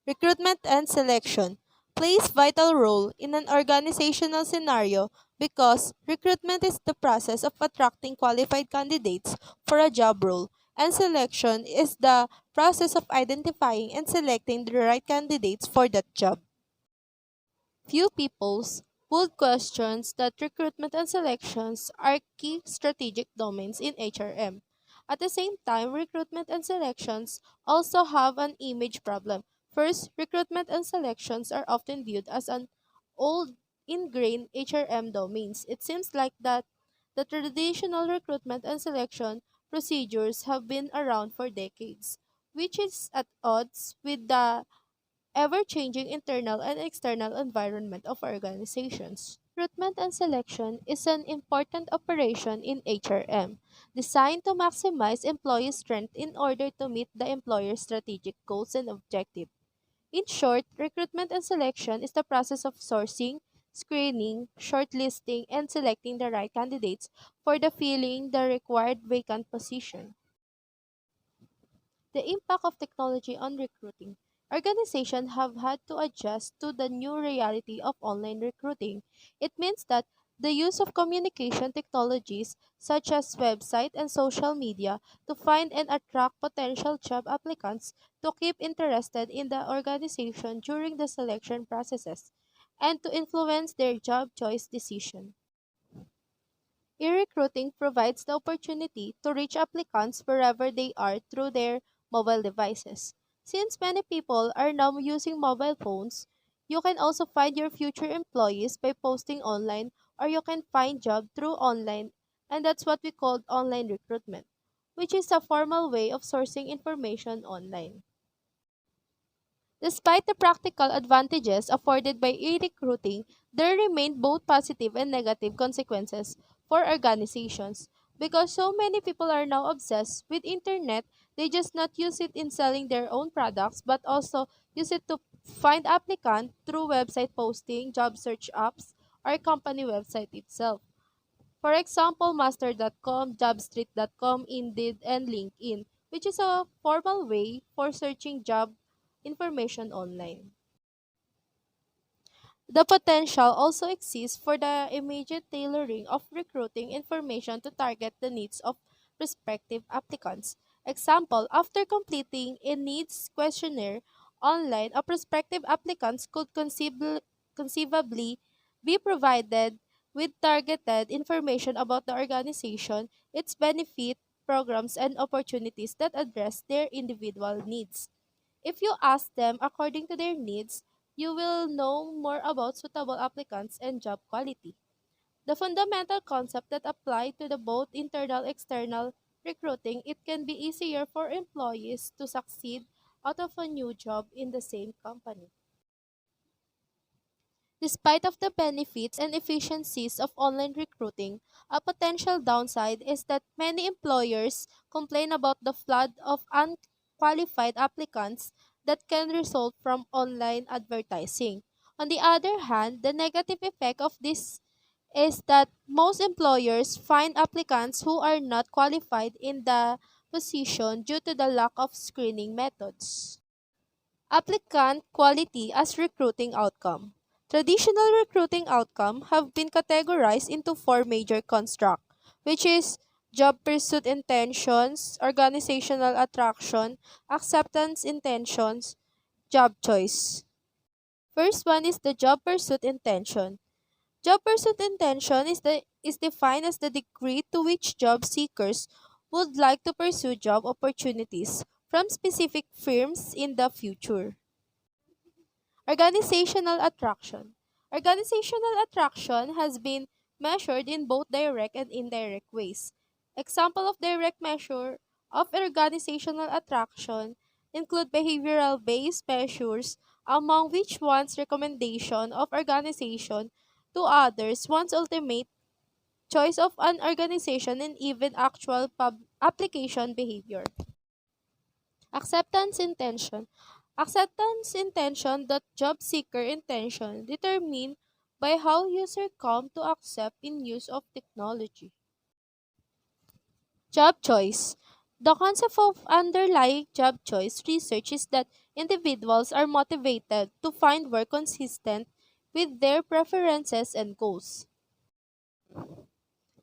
Recruitment and selection plays vital role in an organizational scenario because recruitment is the process of attracting qualified candidates for a job role, and selection is the process of identifying and selecting the right candidates for that job. Few peoples would question that recruitment and selections are key strategic domains in HRM. At the same time, recruitment and selections also have an image problem. First, recruitment and selections are often viewed as an old ingrained HRM domains. It seems like that the traditional recruitment and selection procedures have been around for decades, which is at odds with the ever-changing internal and external environment of organizations. Recruitment and selection is an important operation in HRM, designed to maximize employee strength in order to meet the employer's strategic goals and objectives. In short, recruitment and selection is the process of sourcing, screening, shortlisting, and selecting the right candidates for the filling the required vacant position. The impact of technology on recruiting. Organizations have had to adjust to the new reality of online recruiting. It means that the use of communication technologies such as website and social media to find and attract potential job applicants to keep interested in the organization during the selection processes and to influence their job choice decision. E-recruiting provides the opportunity to reach applicants wherever they are through their mobile devices. Since many people are now using mobile phones, you can also find your future employees by posting online or you can find job through online, and that's what we call online recruitment, which is a formal way of sourcing information online. Despite the practical advantages afforded by e-recruiting, there remain both positive and negative consequences for organizations. Because so many people are now obsessed with internet, they just not use it in selling their own products but also use it to find applicant through website posting, job search apps, or company website itself. For example, master.com, jobstreet.com, Indeed, and LinkedIn, which is a formal way for searching job information online. The potential also exists for the immediate tailoring of recruiting information to target the needs of prospective applicants. Example, after completing a needs questionnaire online, a prospective applicants could conceivably be provided with targeted information about the organization, its benefit, programs, and opportunities that address their individual needs. If you ask them according to their needs, you will know more about suitable applicants and job quality. The fundamental concept that apply to the both internal external recruiting, it can be easier for employees to succeed out of a new job in the same company. Despite of the benefits and efficiencies of online recruiting, a potential downside is that many employers complain about the flood of unqualified applicants that can result from online advertising. On the other hand, the negative effect of this is that most employers find applicants who are not qualified in the position due to the lack of screening methods. Applicant quality as recruiting outcome. Traditional recruiting outcome have been categorized into four major constructs, which is job pursuit intentions, organizational attraction, acceptance intentions, job choice. First one is the job pursuit intention. Job pursuit intention is defined as the degree to which job seekers would like to pursue job opportunities from specific firms in the future. Organizational attraction. Organizational attraction has been measured in both direct and indirect ways. Example of direct measure of organizational attraction include behavioral based measures, among which one's recommendation of organization to others, one's ultimate choice of an organization, and even actual application behavior. Acceptance intention. Acceptance intention, that job seeker intention determined by how user come to accept in use of technology. Job choice. The concept of underlying job choice research is that individuals are motivated to find work consistent with their preferences and goals.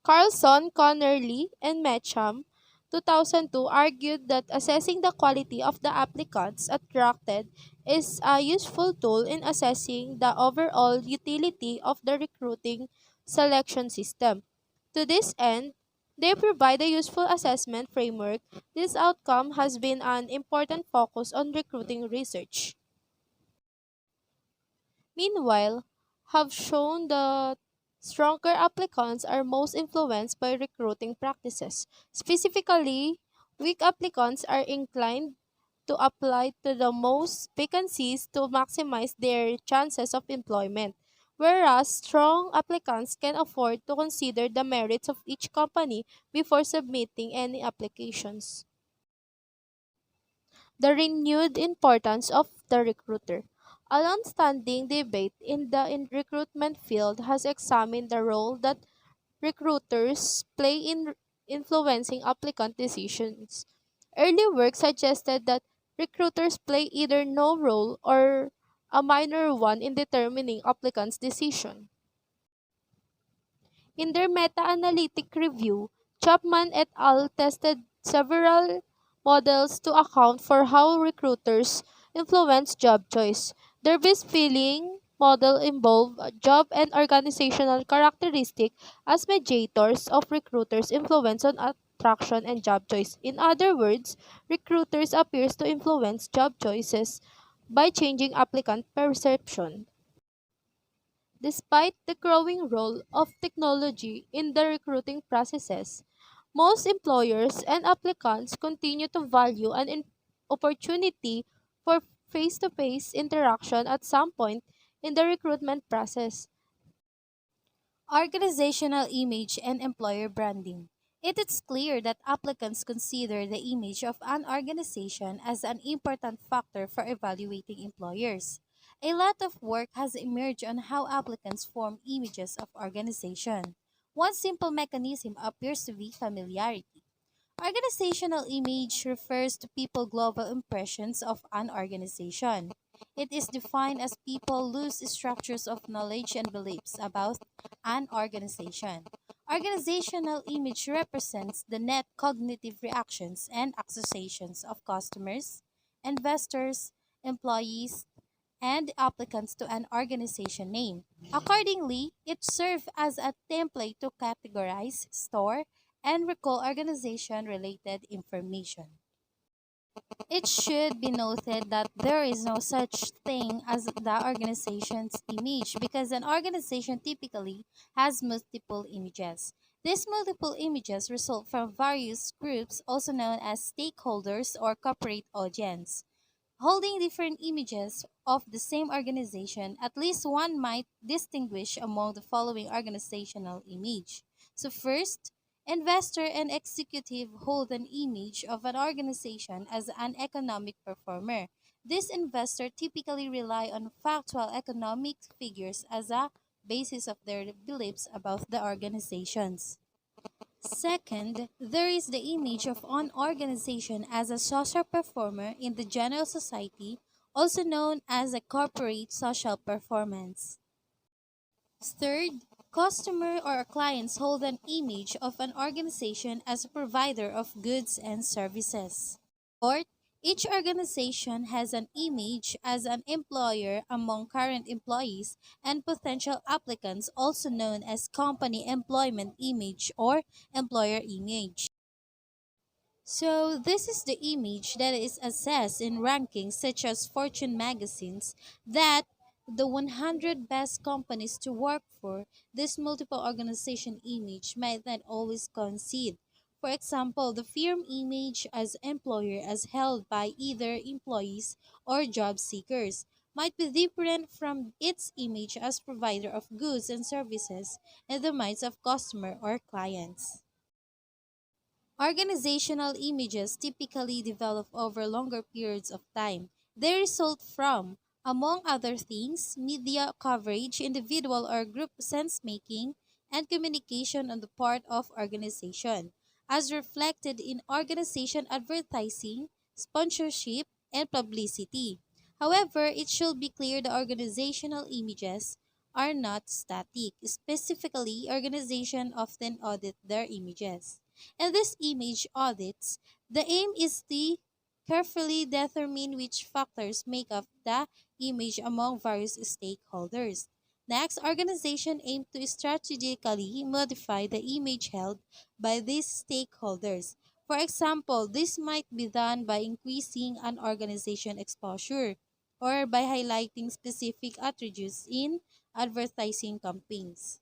Carlson, Connerly, and Mecham, 2002, argued that assessing the quality of the applicants attracted is a useful tool in assessing the overall utility of the recruiting selection system. To this end, they provide a useful assessment framework. This outcome has been an important focus on recruiting research. Meanwhile, have shown that stronger applicants are most influenced by recruiting practices. Specifically, weak applicants are inclined to apply to the most vacancies to maximize their chances of employment, whereas strong applicants can afford to consider the merits of each company before submitting any applications. The renewed importance of the recruiter. A long-standing debate in the recruitment field has examined the role that recruiters play in influencing applicant decisions. Early work suggested that recruiters play either no role or a minor one in determining applicants' decision. In their meta-analytic review, Chapman et al. Tested several models to account for how recruiters influence job choice. Their best feeling model involved job and organizational characteristics as mediators of recruiters' influence on attraction and job choice. In other words, recruiters appears to influence job choices by changing applicant perception. Despite the growing role of technology in the recruiting processes, most employers and applicants continue to value an opportunity for face to face interaction at some point in the recruitment process. Organizational image and employer branding. It is clear that applicants consider the image of an organization as an important factor for evaluating employers. A lot of work has emerged on how applicants form images of organization. One simple mechanism appears to be familiarity. Organizational image refers to people's global impressions of an organization. It is defined as people loose structures of knowledge and beliefs about an organization. Organizational image represents the net cognitive reactions and associations of customers, investors, employees, and applicants to an organization name. Accordingly, it serves as a template to categorize, store, and recall organization related information. It should be noted that there is no such thing as the organization's image because an organization typically has multiple images. These multiple images result from various groups, also known as stakeholders or corporate audience. Holding different images of the same organization, at least one might distinguish among the following organizational image. So first, investor and executive hold an image of an organization as an economic performer. This investor typically rely on factual economic figures as a basis of their beliefs about the organizations. Second, there is the image of an organization as a social performer in the general society, also known as a corporate social performance. Third, customer or clients hold an image of an organization as a provider of goods and services. Fourth, each organization has an image as an employer among current employees and potential applicants, also known as company employment image or employer image. So, this is the image that is assessed in rankings such as Fortune magazines that the 100 best companies to work for. This multiple organization image might not always coincide. For example, the firm image as employer as held by either employees or job seekers might be different from its image as provider of goods and services in the minds of customer or clients. Organizational images typically develop over longer periods of time. They result from, among other things, media coverage, individual or group sense making, and communication on the part of organization, as reflected in organization advertising, sponsorship, and publicity. However, it should be clear the organizational images are not static. Specifically, organizations often audit their images. In these image audits, the aim is to carefully determine which factors make up the image among various stakeholders. Next, organization aim to strategically modify the image held by these stakeholders. For example, this might be done by increasing an organization exposure or by highlighting specific attributes in advertising campaigns.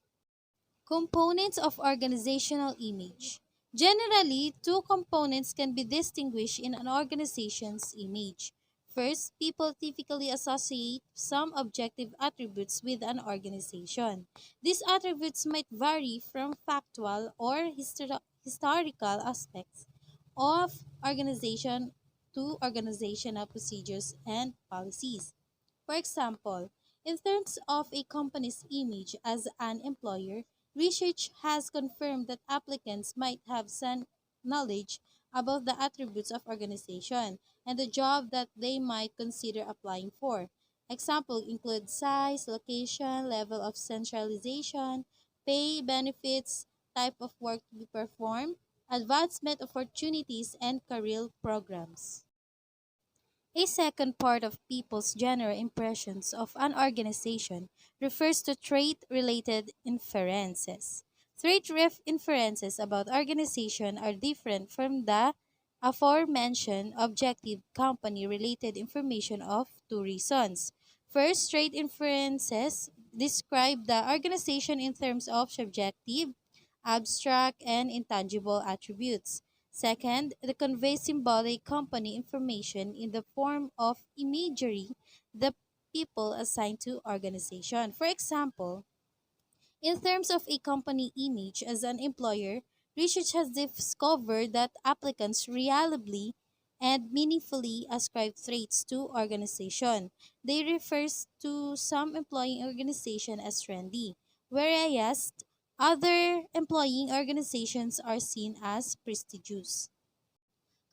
Components of organizational image. Generally, two components can be distinguished in an organization's image. First, people typically associate some objective attributes with an organization. These attributes might vary from factual or historical aspects of organization to organizational procedures and policies. For example, in terms of a company's image as an employer, research has confirmed that applicants might have some knowledge about the attributes of organization and the job that they might consider applying for. Examples include size, location, level of centralization, pay, benefits, type of work to be performed, advancement opportunities, and career programs. A second part of people's general impressions of an organization refers to trait related inferences. Inferences about organization are different from the aforementioned objective company related information of two reasons. First, trait inferences describe the organization in terms of subjective, abstract, and intangible attributes. Second, they convey symbolic company information in the form of imagery the people assign to organization. For example, in terms of a company image as an employer, research has discovered that applicants reliably and meaningfully ascribe traits to organization. They refer to some employing organization as trendy, whereas other employing organizations are seen as prestigious.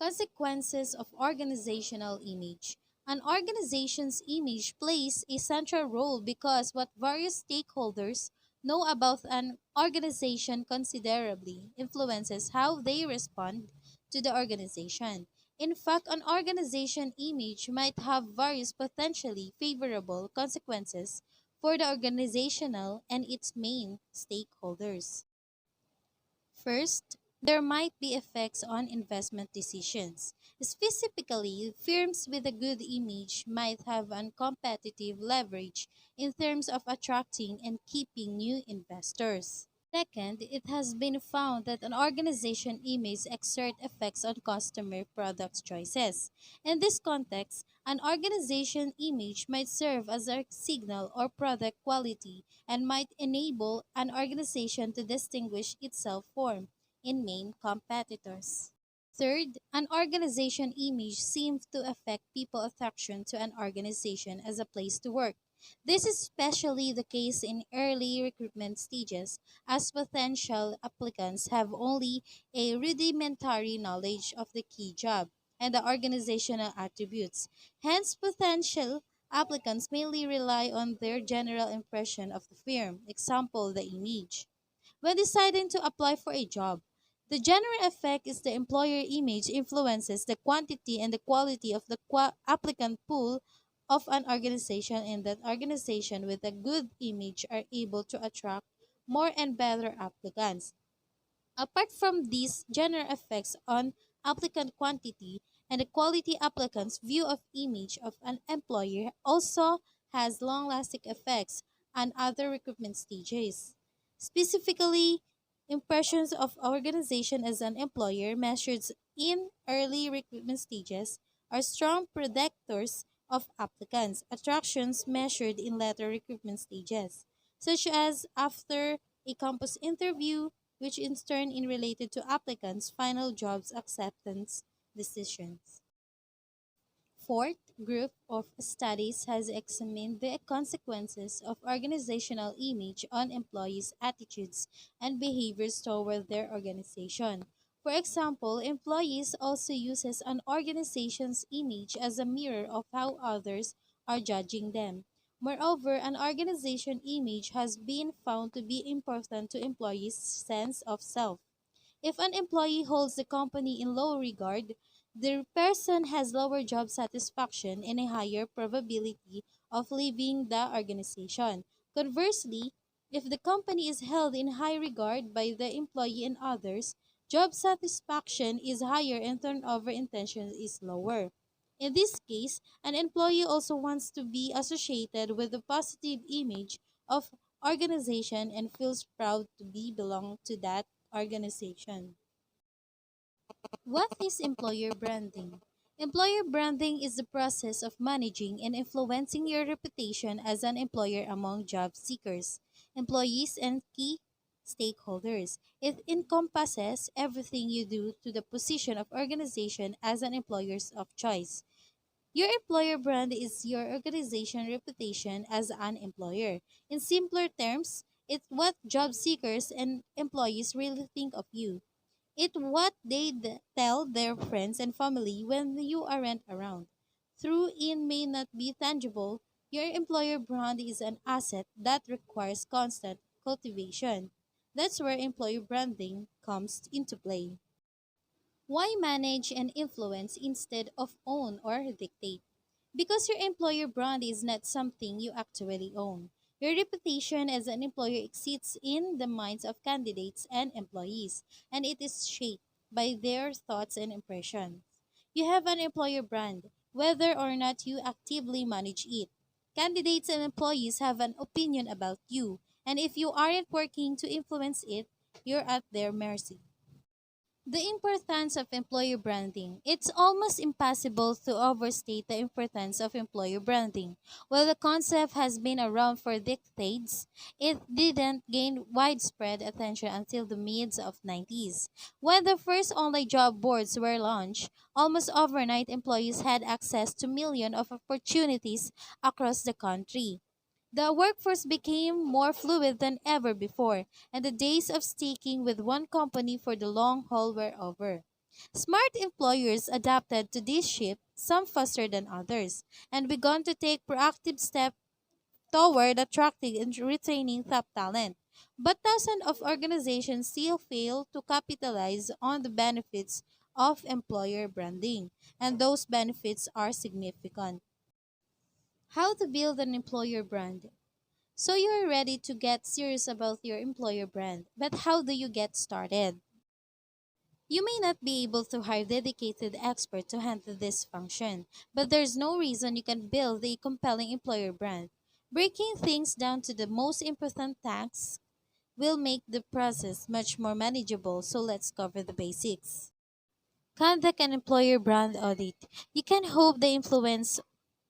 Consequences of organizational image. An organization's image plays a central role because what various stakeholders know about an organization considerably influences how they respond to the organization. In fact, an organization image might have various potentially favorable consequences for the organizational and its main stakeholders. First, there might be effects on investment decisions. Specifically, firms with a good image might have a competitive leverage in terms of attracting and keeping new investors. Second, it has been found that an organization image exert effects on customer product choices. In this context, an organization image might serve as a signal or product quality and might enable an organization to distinguish itself from in main competitors. Third, an organization image seems to affect people's attraction to an organization as a place to work. This is especially the case in early recruitment stages, as potential applicants have only a rudimentary knowledge of the key job and the organizational attributes. Hence, potential applicants mainly rely on their general impression of the firm, example, the image. When deciding to apply for a job, the general effect is the employer image influences the quantity and the quality of the applicant pool of an organization, and that organization with a good image are able to attract more and better applicants. Apart from these general effects on applicant quantity and the quality, applicants' view of image of an employer also has long-lasting effects on other recruitment stages. Specifically, impressions of organization as an employer measured in early recruitment stages are strong predictors of applicants. Attractions measured in later recruitment stages, such as after a campus interview, which in turn is related to applicants' final jobs acceptance decisions. Fourth group of studies has examined the consequences of organizational image on employees' attitudes and behaviors toward their organization. For example, employees also uses an organization's image as a mirror of how others are judging them. Moreover, an organization image has been found to be important to employees' sense of self. If an employee holds the company in low regard, the person has lower job satisfaction and a higher probability of leaving the organization. Conversely, if the company is held in high regard by the employee and others, job satisfaction is higher and turnover intention is lower. In this case, an employee also wants to be associated with a positive image of organization and feels proud to be belong to that organization. What is employer branding? Employer branding is the process of managing and influencing your reputation as an employer among job seekers, employees, and key stakeholders. It encompasses everything you do to the position of organization as an employer of choice. Your employer brand is your organization reputation as an employer. In simpler terms, it's what job seekers and employees really think of you. It's what they tell their friends and family when you aren't around. Through it may not be tangible, your employer brand is an asset that requires constant cultivation. That's where employer branding comes into play. Why manage and influence instead of own or dictate? Because your employer brand is not something you actually own. Your reputation as an employer exists in the minds of candidates and employees, and it is shaped by their thoughts and impressions. You have an employer brand, whether or not you actively manage it. Candidates and employees have an opinion about you, and if you aren't working to influence it, you're at their mercy. The importance of employer branding. It's almost impossible to overstate the importance of employer branding. While the concept has been around for decades, it didn't gain widespread attention until the mid of 90s. When the first online job boards were launched, almost overnight employees had access to millions of opportunities across the country. The workforce became more fluid than ever before, and the days of sticking with one company for the long haul were over. Smart employers adapted to this shift, some faster than others, and began to take proactive steps toward attracting and retaining top talent. But thousands of organizations still fail to capitalize on the benefits of employer branding, and those benefits are significant. How to build an employer brand? So you're ready to get serious about your employer brand, but how do you get started? You may not be able to hire dedicated expert to handle this function, but there's no reason you can build a compelling employer brand. Breaking things down to the most important tasks will make the process much more manageable, so let's cover the basics. Conduct an employer brand audit. You can hope the influence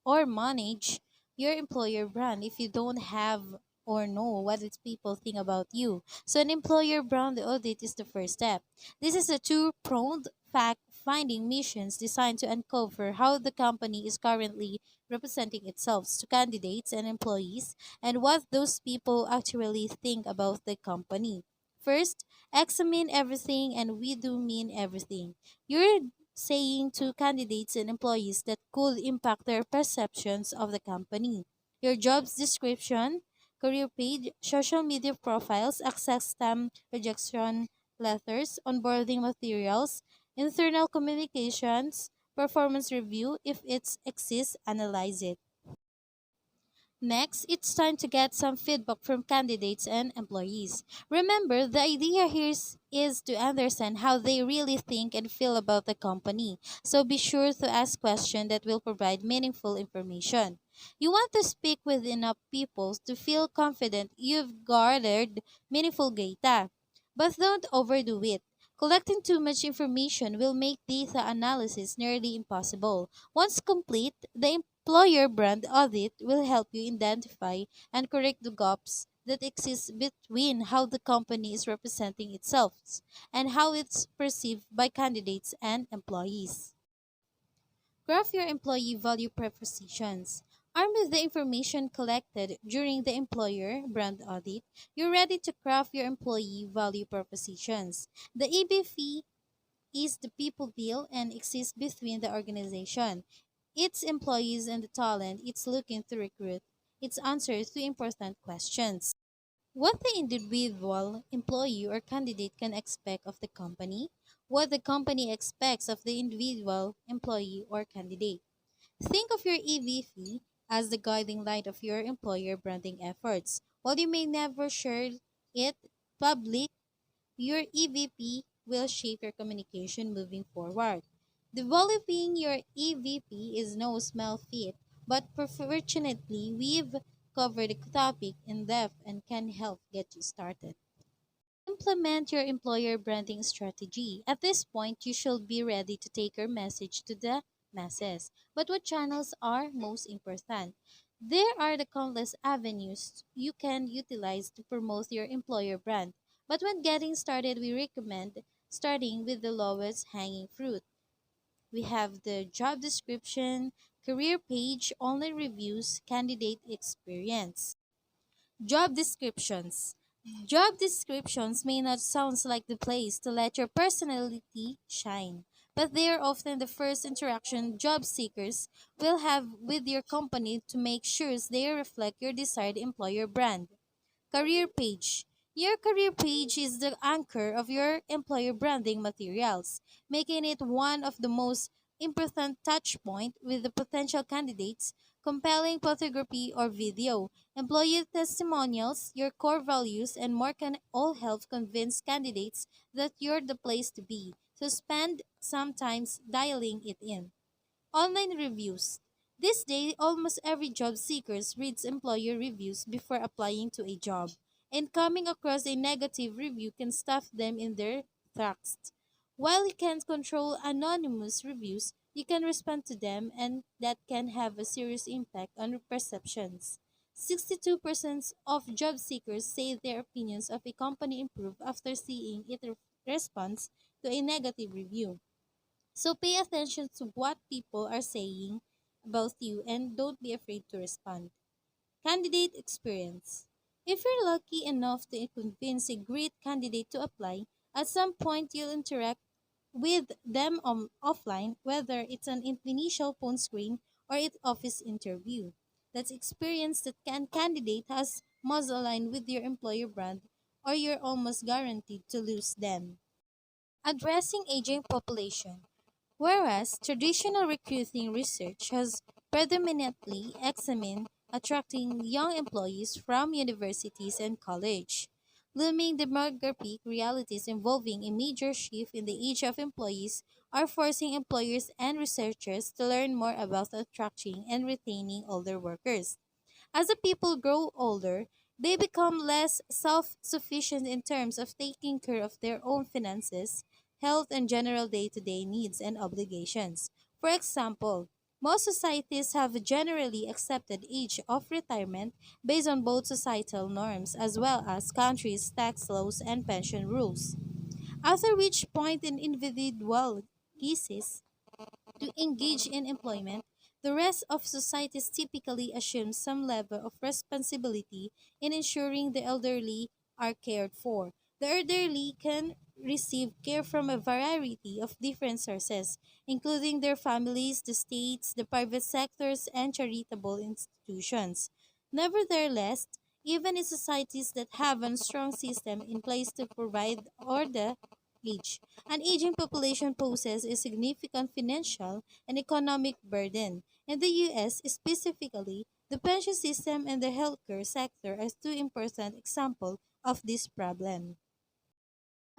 or manage your employer brand if you don't have or know what its people think about you. So an employer brand audit is the first step. This is a two-pronged fact-finding missions designed to uncover how the company is currently representing itself to candidates and employees and what those people actually think about the company. First, examine everything, and we do mean everything. You're saying to candidates and employees that could impact their perceptions of the company. Your job's description, career page, social media profiles, access stamp rejection letters, onboarding materials, internal communications, performance review, if it exists, analyze it. Next, it's time to get some feedback from candidates and employees. Remember, the idea here is to understand how they really think and feel about the company. So be sure to ask questions that will provide meaningful information. You want to speak with enough people to feel confident you've gathered meaningful data. But don't overdo it. Collecting too much information will make data analysis nearly impossible. Once complete, the employer brand audit will help you identify and correct the gaps that exist between how the company is representing itself and how it's perceived by candidates and employees. Craft your employee value propositions. Armed with the information collected during the employer brand audit, you're ready to craft your employee value propositions. The EBV is the people deal and exists between the organization. its employees and the talent it's looking to recruit, its answers to important questions. What the individual employee or candidate can expect of the company, what the company expects of the individual employee or candidate. Think of your EVP as the guiding light of your employer branding efforts. While you may never share it public, your EVP will shape your communication moving forward. Developing your EVP is no small feat, but fortunately, we've covered the topic in depth and can help get you started. Implement your employer branding strategy. At this point, you should be ready to take your message to the masses. But what channels are most important? There are the countless avenues you can utilize to promote your employer brand. But when getting started, we recommend starting with the lowest hanging fruit. We have the job description, career page, online reviews, candidate experience. Job descriptions. Job descriptions may not sound like the place to let your personality shine, but they are often the first interaction job seekers will have with your company to make sure they reflect your desired employer brand. Career page. Your career page is the anchor of your employer branding materials, making it one of the most important touch point with the potential candidates, compelling photography or video, employee testimonials, your core values, and more can all help convince candidates that you're the place to be. So spend some time dialing it in. Online reviews. This day, almost every job seeker reads employer reviews before applying to a job, and coming across a negative review can stuff them in their tracks. While you can't control anonymous reviews, you can respond to them, and that can have a serious impact on perceptions. 62% of job seekers say their opinions of a company improve after seeing it responds to a negative review. So pay attention to what people are saying about you and don't be afraid to respond. Candidate experience. If you're lucky enough to convince a great candidate to apply, at some point you'll interact with them offline, whether it's an initial phone screen or an office interview. That's experience that candidate has must align with your employer brand or you're almost guaranteed to lose them. Addressing aging population. Whereas traditional recruiting research has predominantly examined attracting young employees from universities and college, looming demographic realities involving a major shift in the age of employees are forcing employers and researchers to learn more about attracting and retaining older workers. As the people grow older, they become less self sufficient in terms of taking care of their own finances, health, and general day to day needs and obligations. For example, most societies have generally accepted age of retirement based on both societal norms as well as countries' tax laws and pension rules. After which point an individual ceases to engage in employment, the rest of society typically assumes some level of responsibility in ensuring the elderly are cared for. The elderly can receive care from a variety of different sources, including their families, the states, the private sectors, and charitable institutions. Nevertheless, even in societies that have a strong system in place to provide or the age, an aging population poses a significant financial and economic burden. In the US, specifically, the pension system and the healthcare sector are two important examples of this problem.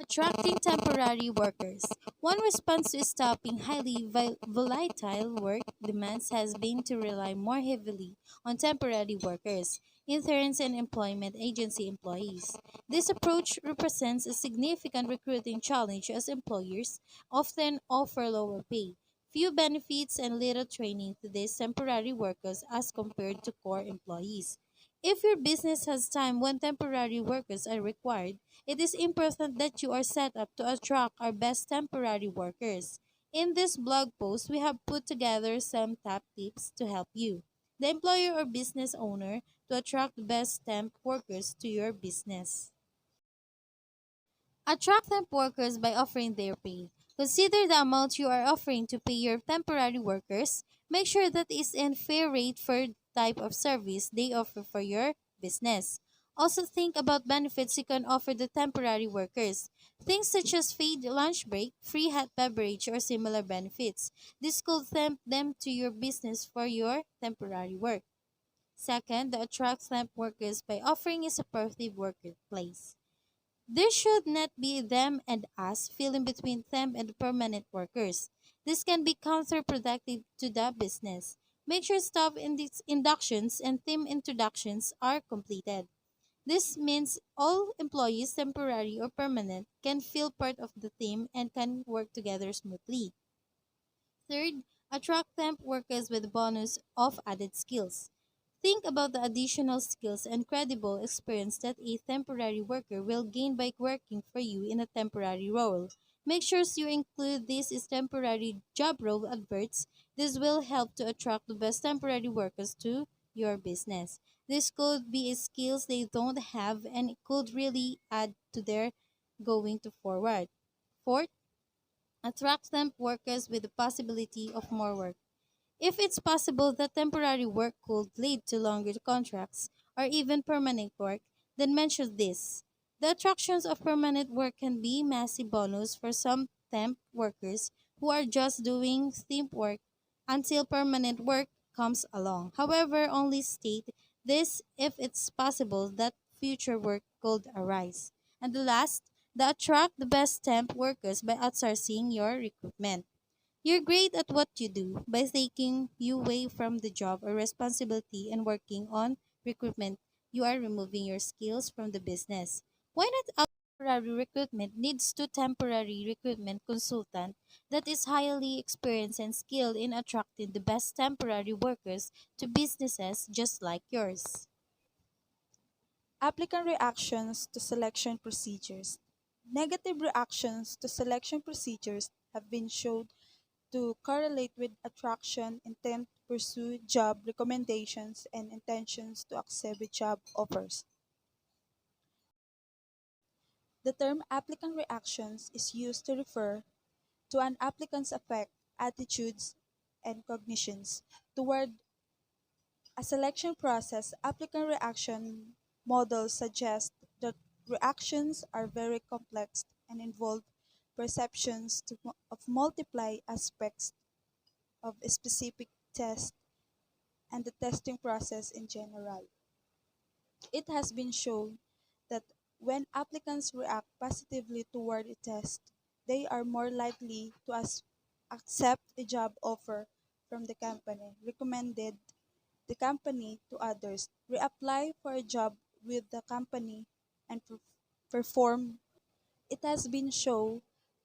Attracting temporary workers. One response to stopping highly volatile work demands has been to rely more heavily on temporary workers, interns, and employment agency employees. This approach represents a significant recruiting challenge as employers often offer lower pay, few benefits, and little training to these temporary workers as compared to core employees. If your business has time when temporary workers are required, it is important that you are set up to attract our best temporary workers. In this blog post, we have put together some top tips to help you, the employer or business owner, to attract the best temp workers to your business. Attract temp workers by offering their pay. Consider the amount you are offering to pay your temporary workers. Make sure that is in fair rate for type of service they offer for your business. Also think about benefits you can offer the temporary workers. Things such as paid lunch break, free hot beverage, or similar benefits. This could tempt them to your business for your temporary work. Second, the attract temp workers by offering a supportive workplace. There should not be them and us feeling between temp and permanent workers. This can be counterproductive to the business. Make sure staff inductions and team introductions are completed. This means all employees, temporary or permanent, can feel part of the team and can work together smoothly. Third, attract temp workers with bonus of added skills. Think about the additional skills and credible experience that a temporary worker will gain by working for you in a temporary role. Make sure you include this as temporary job role adverts. This will help to attract the best temporary workers to your business. This could be a skills they don't have and it could really add to their going to forward. Fourth, attract temp workers with the possibility of more work. If it's possible that temporary work could lead to longer contracts or even permanent work, then mention this. The attractions of permanent work can be massive bonus for some temp workers who are just doing temp work until permanent work comes along. However, only state this if it's possible that future work could arise. And the last, the attract the best temp workers by outsourcing your recruitment. You're great at what you do. By taking you away from the job or responsibility and working on recruitment, you are removing your skills from the business. Why not temporary recruitment needs to temporary recruitment consultant that is highly experienced and skilled in attracting the best temporary workers to businesses just like yours. Applicant reactions to selection procedures. Negative reactions to selection procedures have been shown to correlate with attraction, intent to pursue job recommendations, and intentions to accept job offers. The term applicant reactions is used to refer to an applicant's affect, attitudes, and cognitions toward a selection process. Applicant reaction models suggest that reactions are very complex and involve perceptions of multiple aspects of a specific test and the testing process in general. It has been shown that when applicants react positively toward a test, they are more likely to accept a job offer from the company, recommended the company to others, reapply for a job with the company, and perform. It has been shown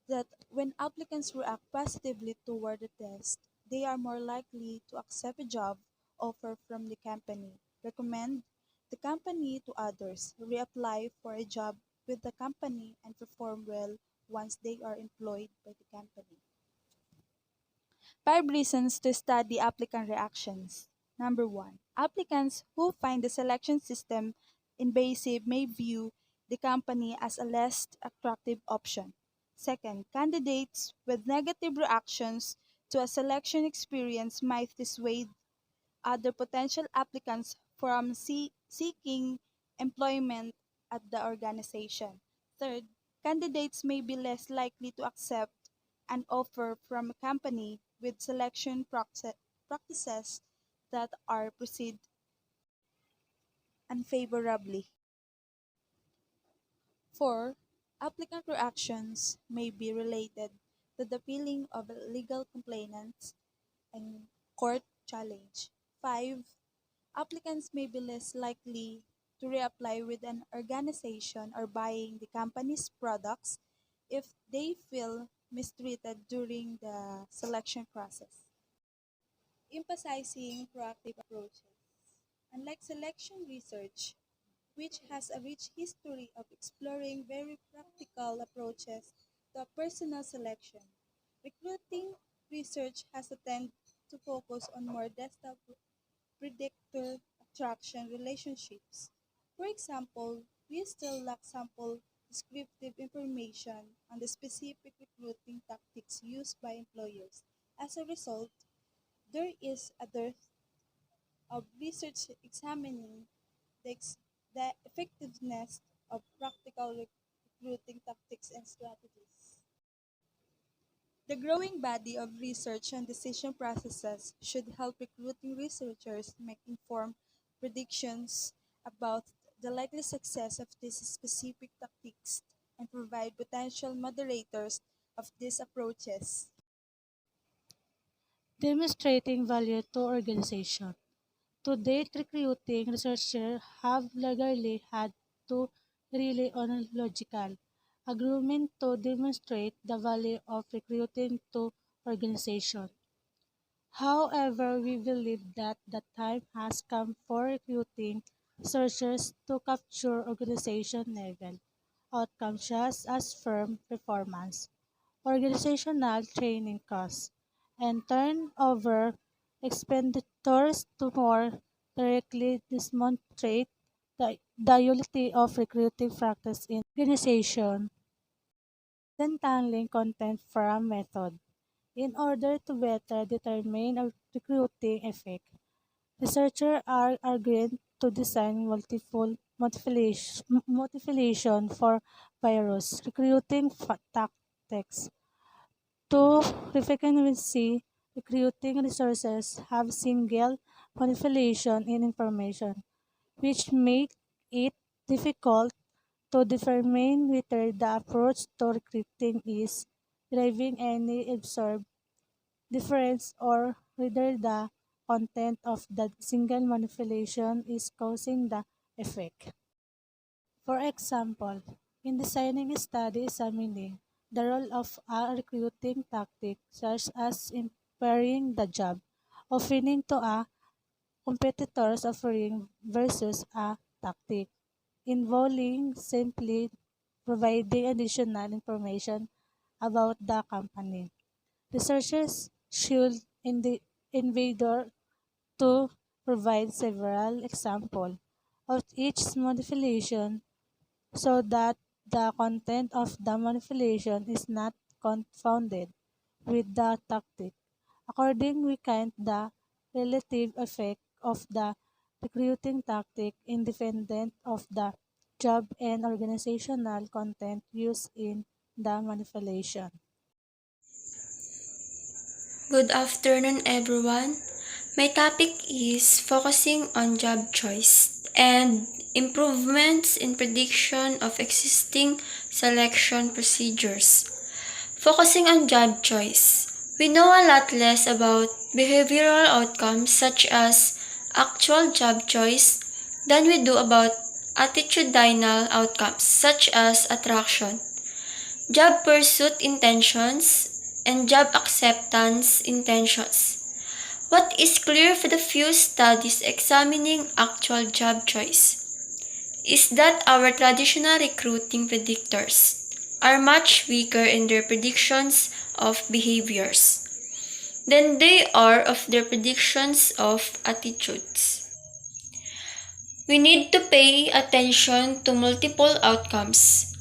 that when applicants react positively toward the test, they are more likely to accept a job offer from the company, recommend the company to others, reapply for a job with the company, and perform well once they are employed by the company. 5 reasons to study applicant reactions. Number 1. Applicants who find the selection system invasive may view the company as a less attractive option. Second, candidates with negative reactions to a selection experience might dissuade other potential applicants from seeking employment at the organization. Third, candidates may be less likely to accept an offer from a company with selection practices that are perceived unfavorably. 4. Applicant reactions may be related to the feeling of legal complainants and court challenge. 5. Applicants may be less likely to reapply with an organization or buying the company's products if they feel mistreated during the selection process. Emphasizing proactive approaches. Unlike selection research, which has a rich history of exploring very practical approaches to personal selection, recruiting research has a tend to focus on more desktop predictor attraction relationships. For example, we still lack sample descriptive information on the specific recruiting tactics used by employers. As a result, there is a dearth of research examining the, the effectiveness of practical recruiting tactics and strategies. The growing body of research on decision processes should help recruiting researchers make informed predictions about the likely success of these specific tactics and provide potential moderators of these approaches. Demonstrating value to organization. To date, recruiting researchers have largely had to rely on logical agreement to demonstrate the value of recruiting to organization. However, we believe that the time has come for recruiting researchers to capture organization level outcomes such as firm performance, organizational training costs, and turnover expenditures to more directly demonstrate the utility of recruiting practice in organization. Disentangling content from method. In order to better determine a recruiting effect, researchers are arguing to design multiple motivation for various recruiting tactics. To frequency, recruiting resources have single manipulation in information, which make it difficult to determine whether the approach to recruiting is driving any observed difference or whether the content of the single manipulation is causing the effect. For example, in designing a study examining the role of a recruiting tactic such as impairing the job opening to a competitor's offering versus a tactic involving simply providing additional information about the company. Researchers should endeavor to provide several examples of each manipulation so that the content of the manipulation is not confounded with the tactic. According we count the relative effect of the recruiting tactic independent of the job and organizational content used in the manipulation. Good afternoon, everyone. My topic is focusing on job choice and improvements in prediction of existing selection procedures. Focusing on job choice, we know a lot less about behavioral outcomes such as actual job choice than we do about attitudinal outcomes such as attraction, job pursuit intentions, and job acceptance intentions. What is clear for the few studies examining actual job choice is that our traditional recruiting predictors are much weaker in their predictions of behaviors than they are of their predictions of attitudes. We need to pay attention to multiple outcomes,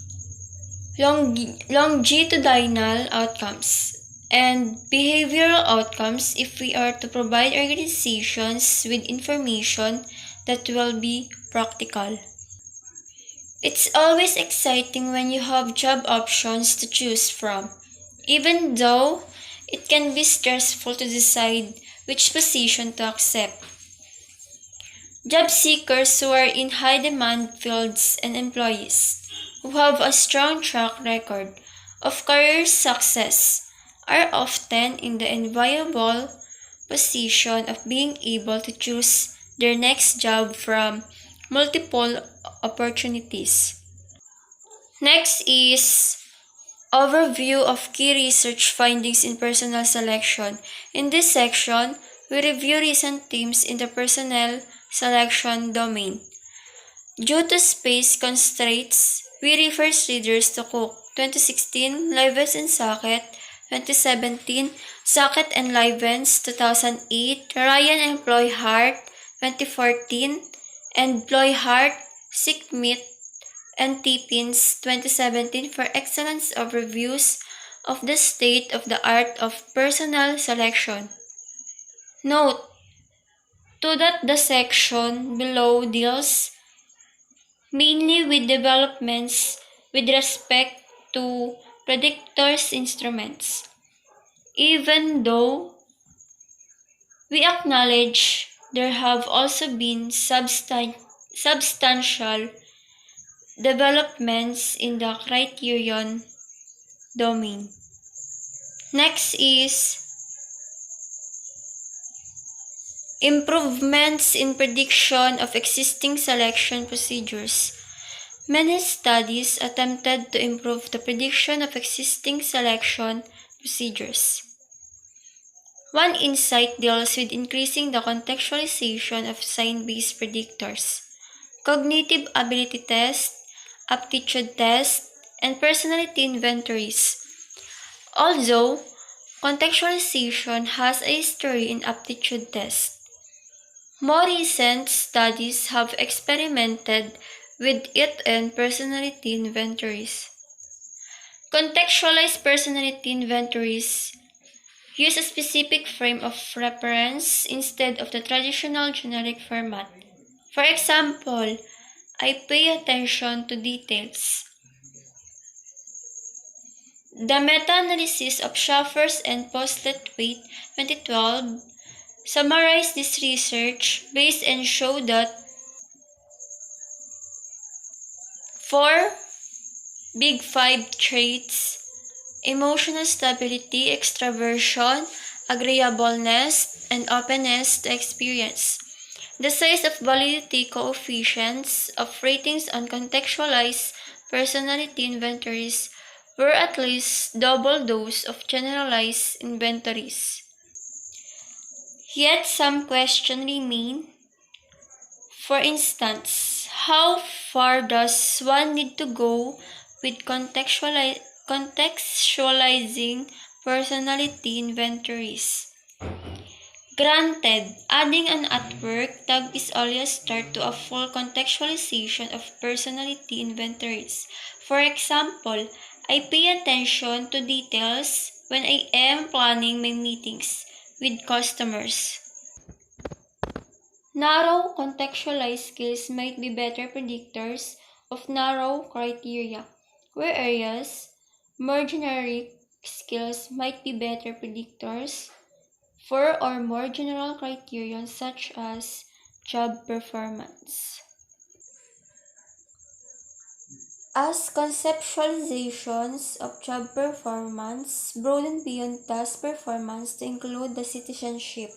longitudinal outcomes, and behavioral outcomes if we are to provide organizations with information that will be practical. It's always exciting when you have job options to choose from, even though it can be stressful to decide which position to accept. Job seekers who are in high demand fields and employees who have a strong track record of career success are often in the enviable position of being able to choose their next job from multiple opportunities. Next is overview of key research findings in personnel selection. In this section, we review recent themes in the personnel selection domain. Due to space constraints, we refer readers to Cook 2016, Livens and Sackett 2017, Sackett and Livens 2008, Ryan and Ployhart 2014, and Ployhart, Sickmith and TPINS 2017 for excellence of reviews of the state of the art of personnel selection. Note to that the section below deals mainly with developments with respect to predictors instruments. Even though we acknowledge there have also been substantial developments in the criterion domain. Next is improvements in prediction of existing selection procedures. Many studies attempted to improve the prediction of existing selection procedures. One insight deals with increasing the contextualization of sign-based predictors, cognitive ability tests, aptitude tests, and personality inventories. Although contextualization has a history in aptitude tests, more recent studies have experimented with it in personality inventories. Contextualized personality inventories use a specific frame of reference instead of the traditional generic format. For example, I pay attention to details. The meta-analysis of Schaffers and Postlewaite 2012 summarized this research based and showed that 4 big 5 traits: emotional stability, extraversion, agreeableness, and openness to experience. The size of validity coefficients of ratings on contextualized personality inventories were at least double those of generalized inventories. Yet some questions remain. For instance, how far does one need to go with contextualizing personality inventories? Granted, adding an at-work tag is only a start to a full contextualization of personality inventories. For example, I pay attention to details when I am planning my meetings with customers. Narrow contextualized skills might be better predictors of narrow criteria, whereas more generic skills might be better predictors for or more general criterion such as job performance. As conceptualizations of job performance broaden beyond task performance to include the citizenship,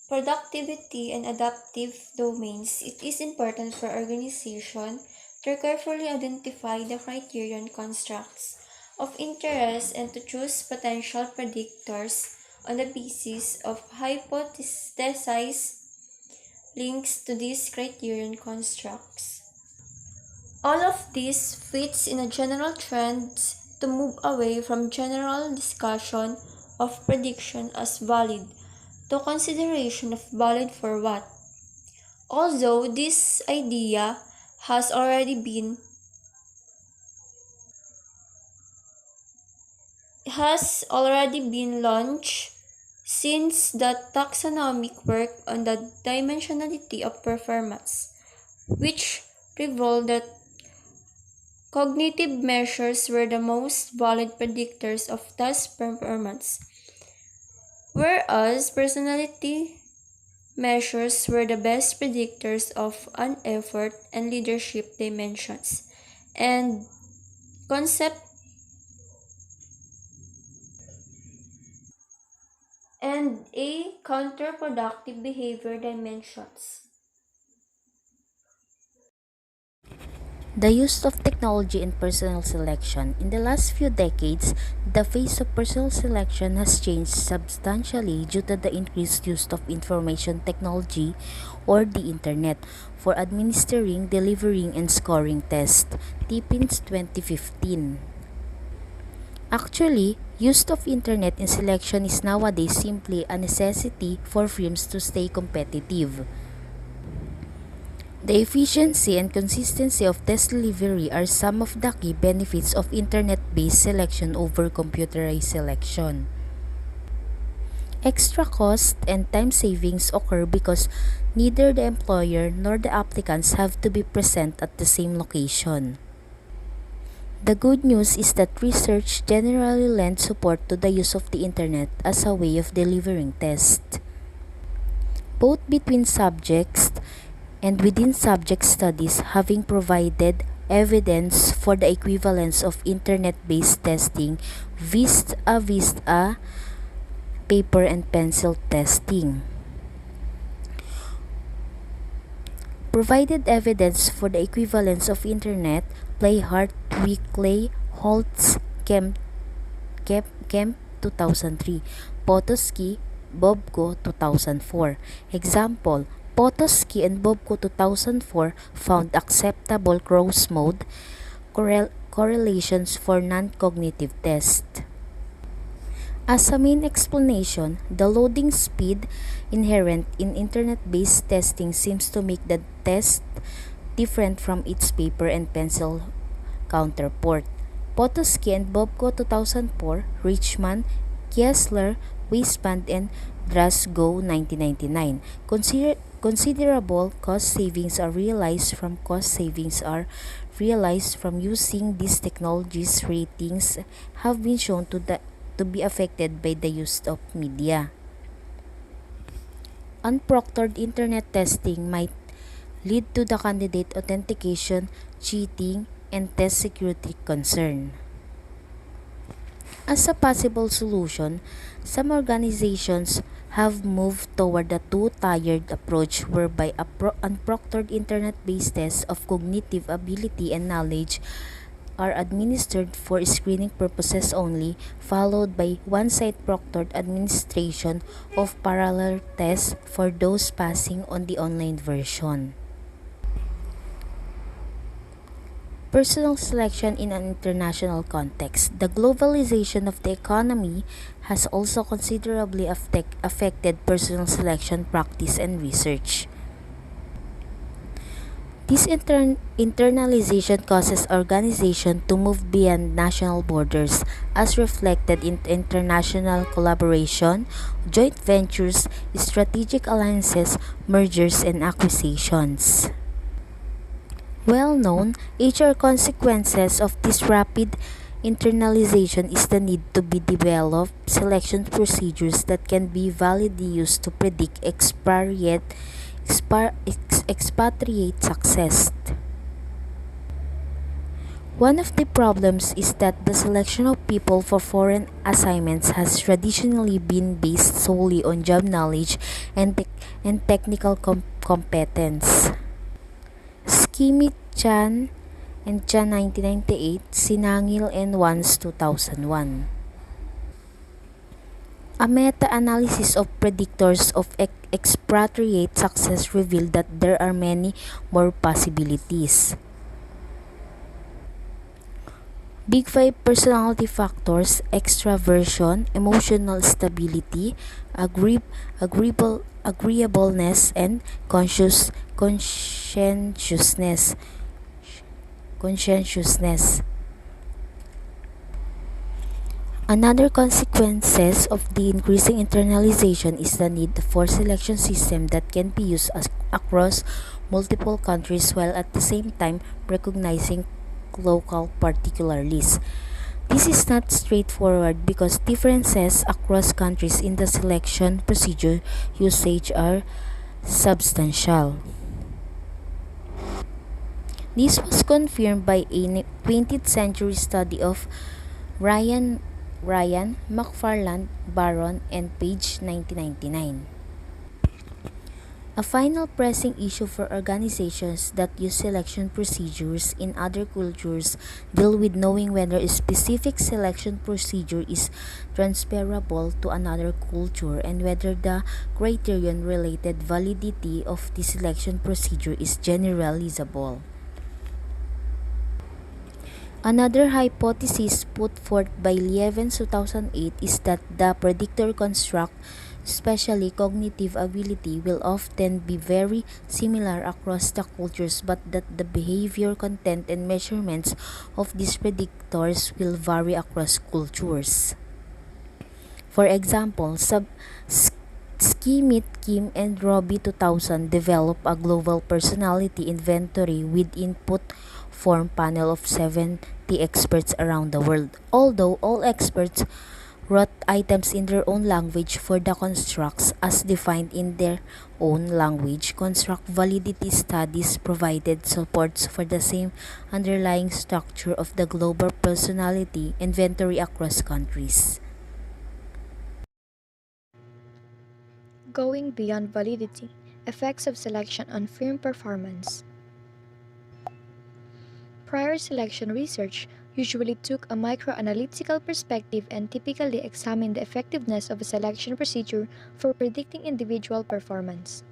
productivity, and adaptive domains, it is important for organizations to carefully identify the criterion constructs of interest and to choose potential predictors on the basis of hypothesized links to these criterion constructs. All of this fits in a general trend to move away from general discussion of prediction as valid to consideration of valid for what. Although this idea has already been launched since the taxonomic work on the dimensionality of performance, which revealed that cognitive measures were the most valid predictors of task performance, whereas personality measures were the best predictors of an effort and leadership dimensions, and concept and a counterproductive behavior dimensions. The use of technology in personnel selection. In the last few decades, the face of personnel selection has changed substantially due to the increased use of information technology or the internet for administering, delivering, and scoring tests. TPINS 2015. Actually, use of internet in selection is nowadays simply a necessity for firms to stay competitive. The efficiency and consistency of test delivery are some of the key benefits of internet-based selection over computerized selection. Extra cost and time savings occur because neither the employer nor the applicants have to be present at the same location. The good news is that research generally lends support to the use of the internet as a way of delivering tests. Both between subjects and within subject studies having provided evidence for the equivalence of internet-based testing vis-a-vis paper and pencil testing. Provided evidence for the equivalence of internet, Playhart, Weekly, Holtz, Kemp 2003, Potosky, Bobko 2004. Example, Potosky and Bobko 2004 found acceptable cross mode correlations for non-cognitive tests. As a main explanation, the loading speed inherent in internet-based testing seems to make the test different from its paper and pencil counterpart. Potosky and Bobko 2004, Richman, Kiesler, Weisband, and Drasgo 1999. Considerable cost savings are realized from using these technologies. Ratings have been shown to be affected by the use of media. Unproctored internet testing might lead to the candidate authentication, cheating, and test security concern. As a possible solution, some organizations have moved toward a two-tiered approach whereby unproctored internet-based tests of cognitive ability and knowledge are administered for screening purposes only, followed by one-site proctored administration of parallel tests for those passing on the online version. Personal selection in an international context. The globalization of the economy has also considerably affected personal selection practice and research. This internalization causes organizations to move beyond national borders, as reflected in international collaboration, joint ventures, strategic alliances, mergers, and acquisitions. Well-known HR consequences of this rapid internalization is the need to be developed selection procedures that can be validly used to predict expatriate success. One of the problems is that the selection of people for foreign assignments has traditionally been based solely on job knowledge and technical competence. Skimit Chan and Chan 1998, Sinangil and Wans 2001. A meta-analysis of predictors of expatriate success revealed that there are many more possibilities. Big Five personality factors: extraversion, emotional stability, agreeableness, and conscientiousness. Another consequences of the increasing internalization is the need for selection system that can be used across multiple countries while at the same time recognizing local particularities. This is not straightforward because differences across countries in the selection procedure usage are substantial. This was confirmed by a 20th century study of Ryan, McFarland, Baron, and Page 1999. A final pressing issue for organizations that use selection procedures in other cultures deal with knowing whether a specific selection procedure is transferable to another culture and whether the criterion related validity of the selection procedure is generalizable. Another hypothesis put forth by Lievens 2008 is that the predictor construct Especially cognitive ability will often be very similar across the cultures, but that the behavior content and measurements of these predictors will vary across cultures. For example, Skimit Kim and Robbie 2000 developed a global personality inventory with input form panel of 70 experts around the world. Although all experts wrote items in their own language for the constructs as defined in their own language, construct validity studies provided supports for the same underlying structure of the global personality inventory across countries. Going beyond validity, effects of selection on firm performance. Prior selection research usually took a microanalytical perspective and typically examined the effectiveness of a selection procedure for predicting individual performance.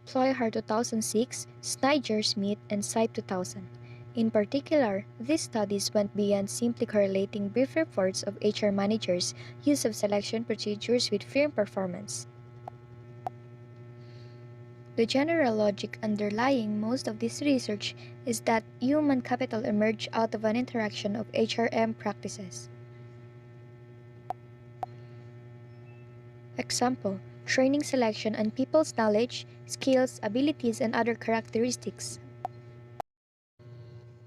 Ployhar 2006, Snyder Smith, and Sipe 2000. In particular, these studies went beyond simply correlating brief reports of HR managers' use of selection procedures with firm performance. The general logic underlying most of this research is that human capital emerged out of an interaction of HRM practices. Example, training selection on people's knowledge, skills, abilities, and other characteristics.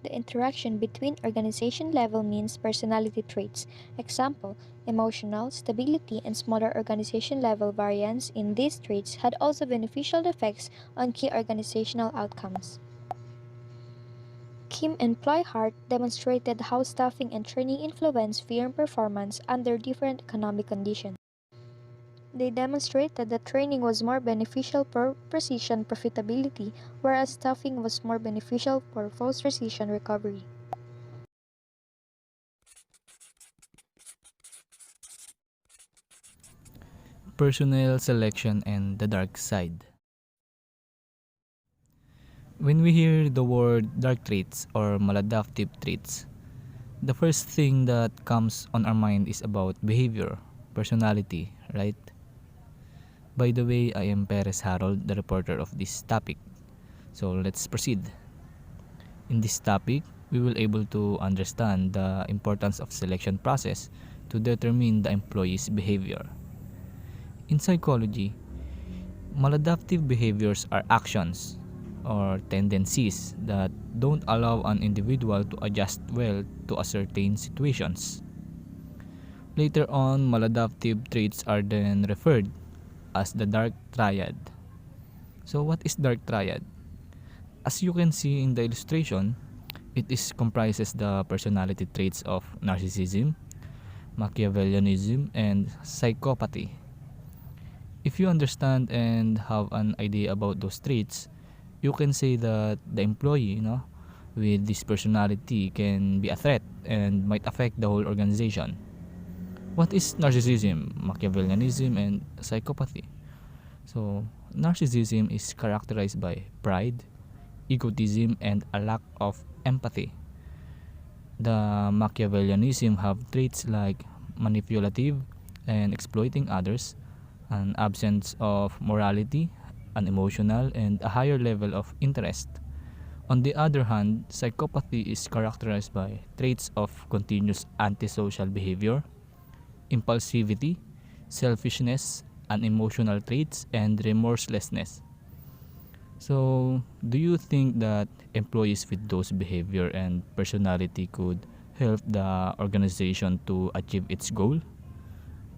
The interaction between organization level means personality traits. Example, emotional, stability, and smaller organization level variance in these traits had also beneficial effects on key organizational outcomes. Kim and Ployhart demonstrated how staffing and training influence firm performance under different economic conditions. They demonstrated that training was more beneficial for precision profitability, whereas staffing was more beneficial for post-recession recovery. Personnel selection and the dark side. When we hear the word dark traits or maladaptive traits, the first thing that comes on our mind is about behavior, personality, right? By the way, I am Perez Harold, the reporter of this topic. So let's proceed. In this topic, we will able to understand the importance of selection process to determine the employee's behavior. In psychology, maladaptive behaviors are actions or tendencies that don't allow an individual to adjust well to a certain situations. Later on, maladaptive traits are then referred as the Dark Triad. So what is Dark Triad? As you can see in the illustration, it is comprises the personality traits of narcissism, Machiavellianism, and psychopathy. If you understand and have an idea about those traits, you can say that the employee, with this personality can be a threat and might affect the whole organization. What is narcissism, Machiavellianism, and psychopathy? So, narcissism is characterized by pride, egotism, and a lack of empathy. The Machiavellianism have traits like manipulative and exploiting others, an absence of morality, an emotional and a higher level of interest. On the other hand, psychopathy is characterized by traits of continuous antisocial behavior, impulsivity, selfishness, unemotional traits, and remorselessness. So, do you think that employees with those behavior and personality could help the organization to achieve its goal?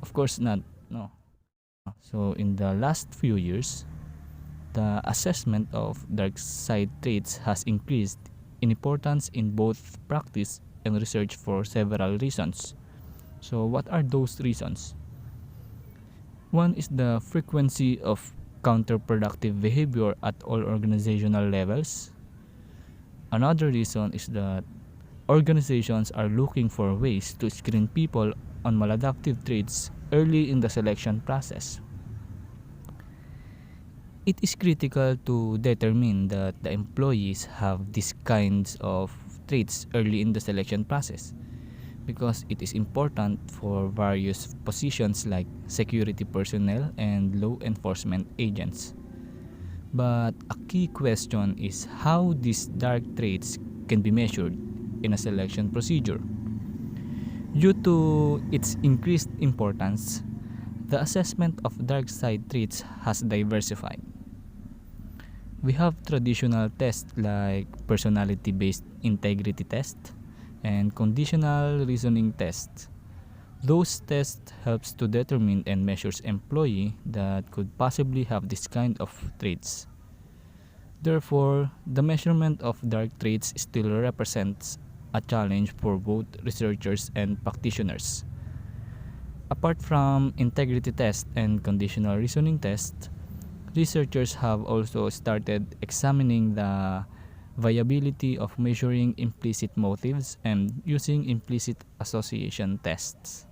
Of course not. No. So, in the last few years, the assessment of dark side traits has increased in importance in both practice and research for several reasons. So, what are those reasons? One is the frequency of counterproductive behavior at all organizational levels. Another reason is that organizations are looking for ways to screen people on maladaptive traits early in the selection process. It is critical to determine that the employees have these kinds of traits early in the selection process because it is important for various positions like security personnel and law enforcement agents. But a key question is how these dark traits can be measured in a selection procedure. Due to its increased importance, the assessment of dark side traits has diversified. We have traditional tests like personality-based integrity test and conditional reasoning tests. Those tests helps to determine and measures employee that could possibly have this kind of traits. Therefore, the measurement of dark traits still represents a challenge for both researchers and practitioners. Apart from integrity test and conditional reasoning test, researchers have also started examining the viability of measuring implicit motives and using implicit association tests.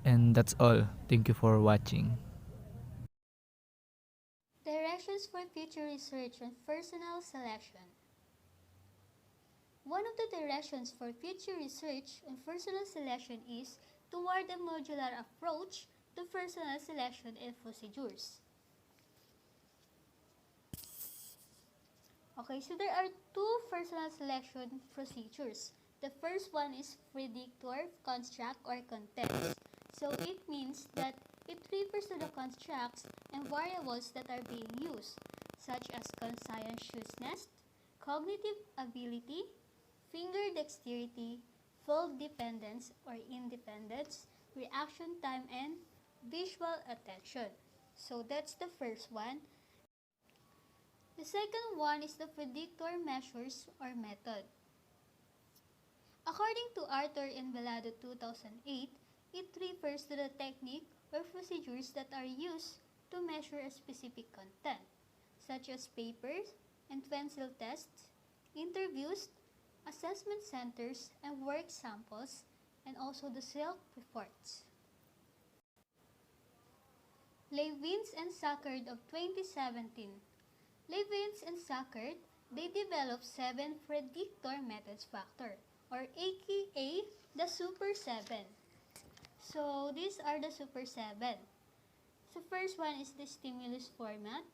And that's all. Thank you for watching. Directions for future research on personnel selection. One of the directions for future research on personnel selection is toward a modular approach to personnel selection and procedures. Okay, so there are two personnel selection procedures. The first one is predictor, construct, or context. So it means that it refers to the constructs and variables that are being used, such as conscientiousness, cognitive ability, finger dexterity, field dependence or independence, reaction time, and visual attention. So that's the first one. The second one is the predictor measures or method. According to Arthur and Velado 2008, it refers to the technique or procedures that are used to measure a specific content, such as papers and pencil tests, interviews, assessment centers, and work samples, and also the self-reports. Levins and Sackard of 2017. Levins and Sackard, they developed 7 predictor methods factor, or aka the Super 7. So these are the Super 7. So first one is the stimulus format.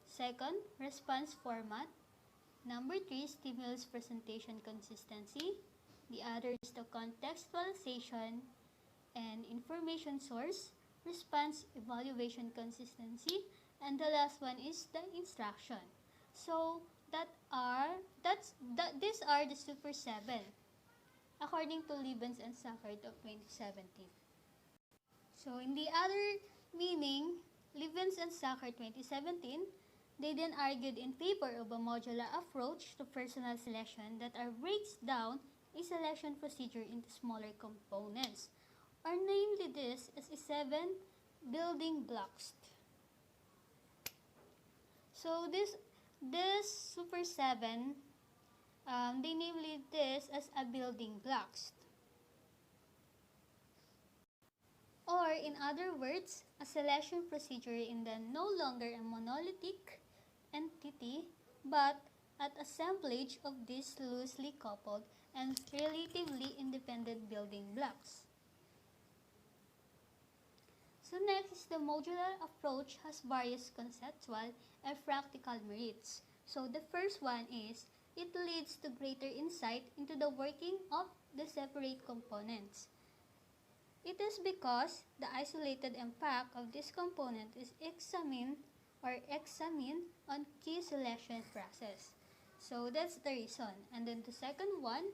Second, response format. Number 3, stimulus presentation consistency. The other is the contextualization and information source, response evaluation consistency, and the last one is the instruction. So these are the Super 7 according to Levins and Sackard of 2017. So in the other meaning, Levins and Sackard 2017, they then argued in favor of a modular approach to personnel selection that breaks down a selection procedure into smaller components, or namely this as a 7 building blocks. So this Super 7, they namely this as a building blocks. Or in other words, a selection procedure in the no longer a monolithic entity, but an assemblage of these loosely coupled and relatively independent building blocks. So next is the modular approach has various conceptual and practical merits. So the first one is it leads to greater insight into the working of the separate components. It is because the isolated impact of this component is examined on key selection process. So that's the reason. And then the second one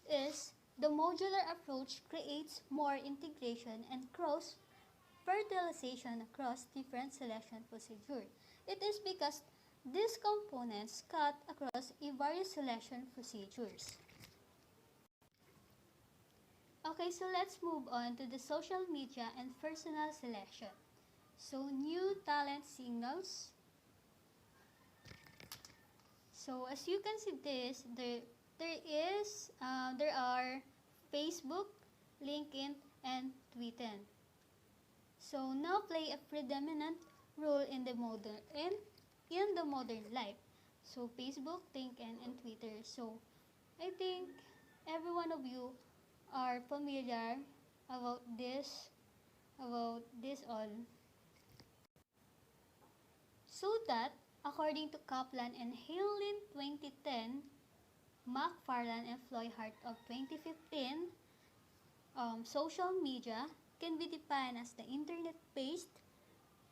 is the modular approach creates more integration and cross-fertilization across different selection procedures. It is because these components cut across various selection procedures. Okay, so let's move on to the social media and personnel selection. So new talent signals. So as you can see this, there are Facebook, LinkedIn, and Twitter. So now play a predominant role in the modern life. So Facebook, LinkedIn, and Twitter. So I think every one of you are familiar about this all. So that, according to Kaplan and Hale in 2010, McFarland and Floyd-Hart of 2015, social media can be defined as the internet based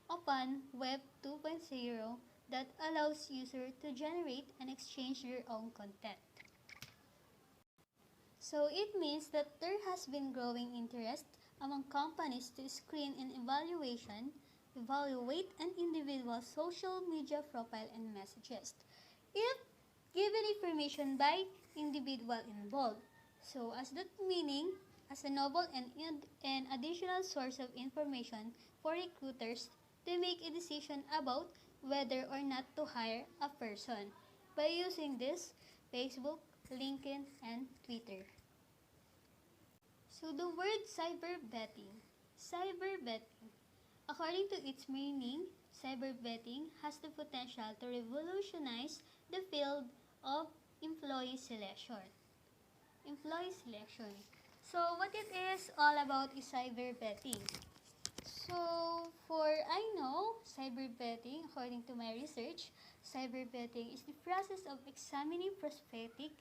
upon Web 2.0 that allows users to generate and exchange their own content. So it means that there has been growing interest among companies to screen and evaluate an individual's social media profile and messages if given information by individual involved. So as that meaning, as a novel and additional source of information for recruiters to make a decision about whether or not to hire a person by using this Facebook, LinkedIn, and Twitter. So the word cyber betting, according to its meaning, cyber betting has the potential to revolutionize the field of employee selection. Employee selection. So what it is all about is cyber betting. So I know, cyber betting, according to my research, cyber betting is the process of examining prospective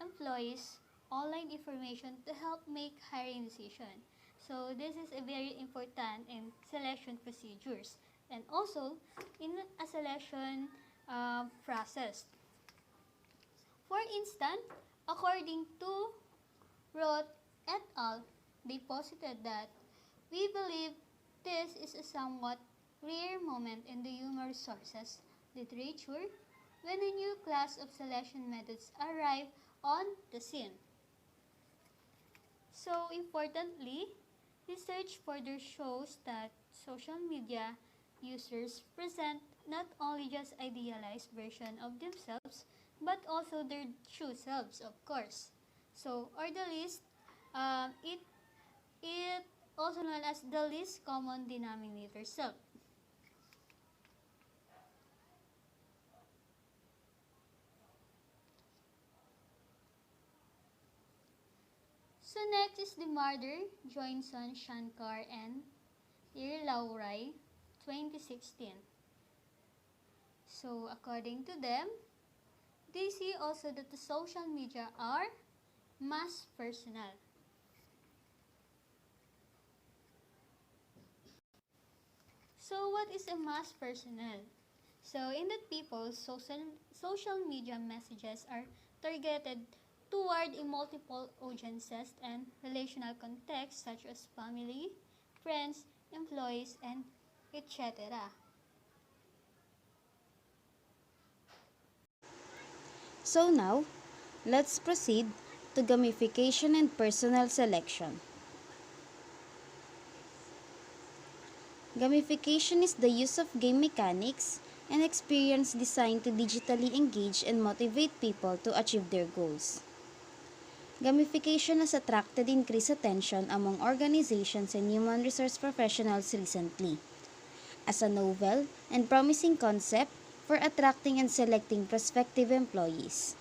employees' online information to help make hiring decision. So this is a very important in selection procedures and also in a selection process. For instance, according to Roth et al., they posited that we believe this is a somewhat rare moment in the human resources literature when a new class of selection methods arrive on the scene. So importantly, research further shows that social media users present not only just idealized version of themselves, but also their true selves, of course. So, or the least, it also known as the least common denominator self. So next is the Marder, Johnson, Shankar, and Irlaurai, 2016. So according to them, they see also that the social media are mass personal. So what is a mass personnel? So in that people, social media messages are targeted toward a multiple audiences and relational contexts such as family, friends, employees, and etc. So now, let's proceed to gamification and personal selection. Gamification is the use of game mechanics and experience designed to digitally engage and motivate people to achieve their goals. Gamification has attracted increased attention among organizations and human resource professionals recently as a novel and promising concept for attracting and selecting prospective employees.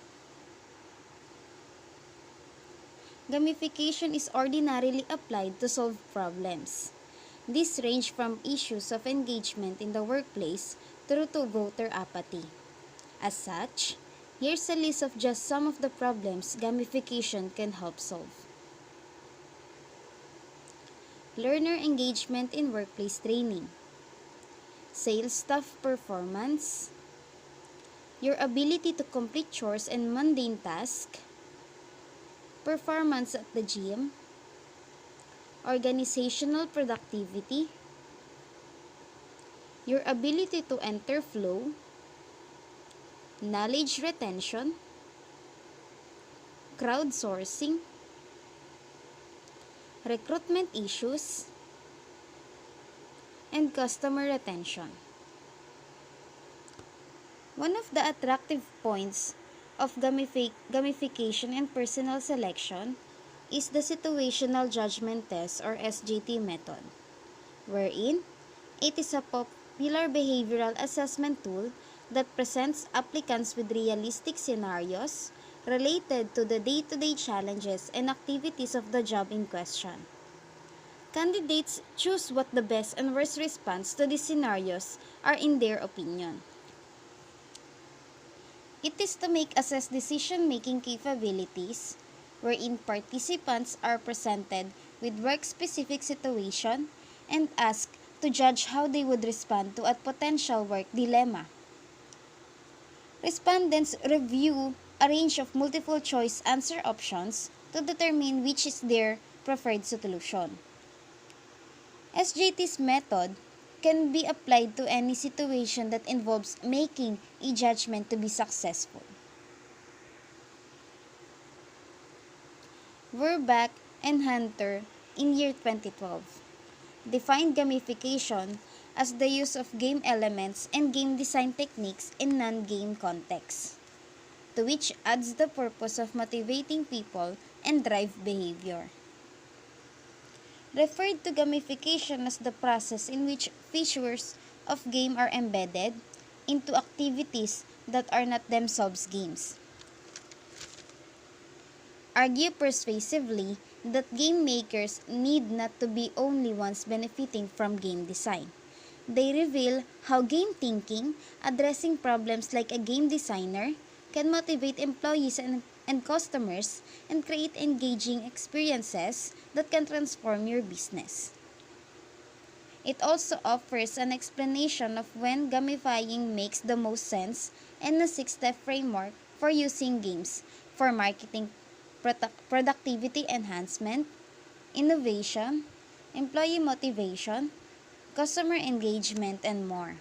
Gamification is ordinarily applied to solve problems. These range from issues of engagement in the workplace through to voter apathy. As such, here's a list of just some of the problems gamification can help solve. Learner engagement in workplace training, sales staff performance, your ability to complete chores and mundane tasks, performance at the gym, organizational productivity, your ability to enter flow, knowledge retention, crowdsourcing, recruitment issues, and customer retention. One of the attractive points of gamification and personal selection is the situational judgment test or SJT method, wherein it is a popular behavioral assessment tool that presents applicants with realistic scenarios, related to the day-to-day challenges and activities of the job in question. Candidates choose what the best and worst response to these scenarios are in their opinion. It is to make assess decision-making capabilities, wherein participants are presented with work-specific situation and asked to judge how they would respond to a potential work dilemma. Respondents review a range of multiple choice answer options to determine which is their preferred solution. SJT's method can be applied to any situation that involves making a judgment to be successful. Verback and Hunter in year 2012 defined gamification as the use of game elements and game design techniques in non-game contexts, to which adds the purpose of motivating people and drive behavior. Referred to gamification as the process in which features of game are embedded into activities that are not themselves games. Argue persuasively that game makers need not to be only ones benefiting from game design. They reveal how game thinking, addressing problems like a game designer, can motivate employees and customers and create engaging experiences that can transform your business. It also offers an explanation of when gamifying makes the most sense and a 6-step framework for using games for marketing, productivity enhancement, innovation, employee motivation, customer engagement, and more.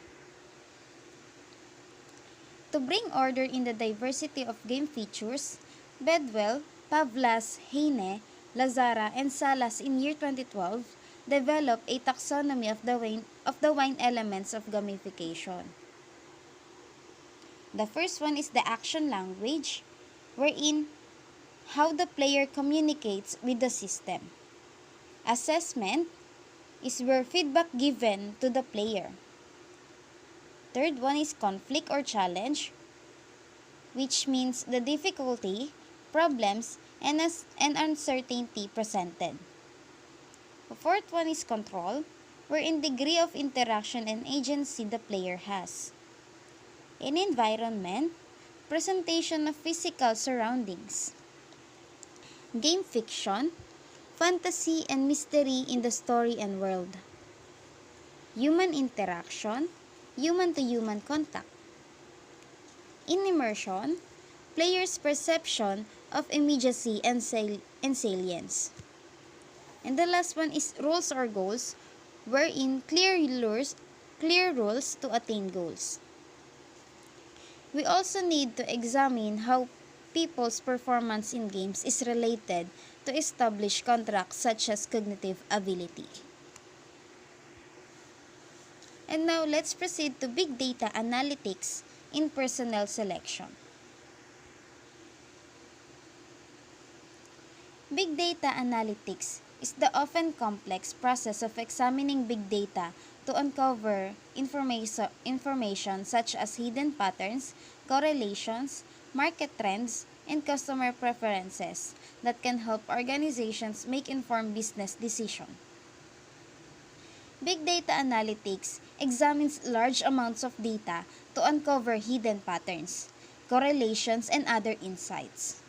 To bring order in the diversity of game features, Bedwell, Pavlas, Heine, Lazara, and Salas in year 2012 developed a taxonomy of the wine elements of gamification. The first one is the action language, wherein how the player communicates with the system. Assessment is where feedback given to the player. Third one is conflict or challenge, which means the difficulty, problems, and uncertainty presented. The fourth one is control, wherein degree of interaction and agency the player has. In environment, presentation of physical surroundings. Game fiction, fantasy and mystery in the story and world. Human interaction, human-to-human contact. In immersion, players' perception of immediacy and salience. And the last one is rules or goals, wherein clear rules to attain goals. We also need to examine how people's performance in games is related to established contracts such as cognitive ability. And now let's proceed to big data analytics in personnel selection. Big data analytics is the often complex process of examining big data to uncover information such as hidden patterns, correlations, market trends, and customer preferences that can help organizations make informed business decisions. Big data analytics examines large amounts of data to uncover hidden patterns, correlations, and other insights.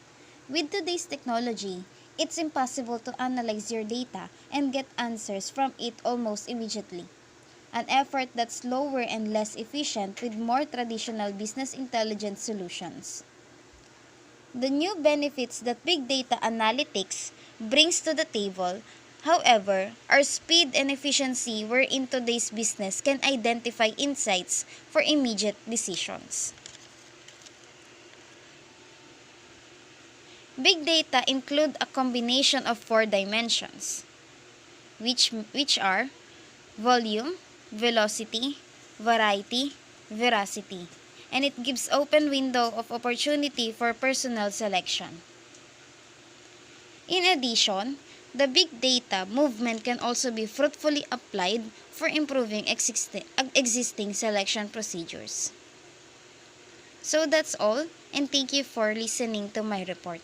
With today's technology, it's impossible to analyze your data and get answers from it almost immediately, an effort that's slower and less efficient with more traditional business intelligence solutions. The new benefits that big data analytics brings to the table, however, are speed and efficiency wherein today's business can identify insights for immediate decisions. Big data include a combination of 4 dimensions, which are volume, velocity, variety, veracity, and it gives open window of opportunity for personnel selection. In addition, the big data movement can also be fruitfully applied for improving existing selection procedures. So that's all. and thank you for listening to my report.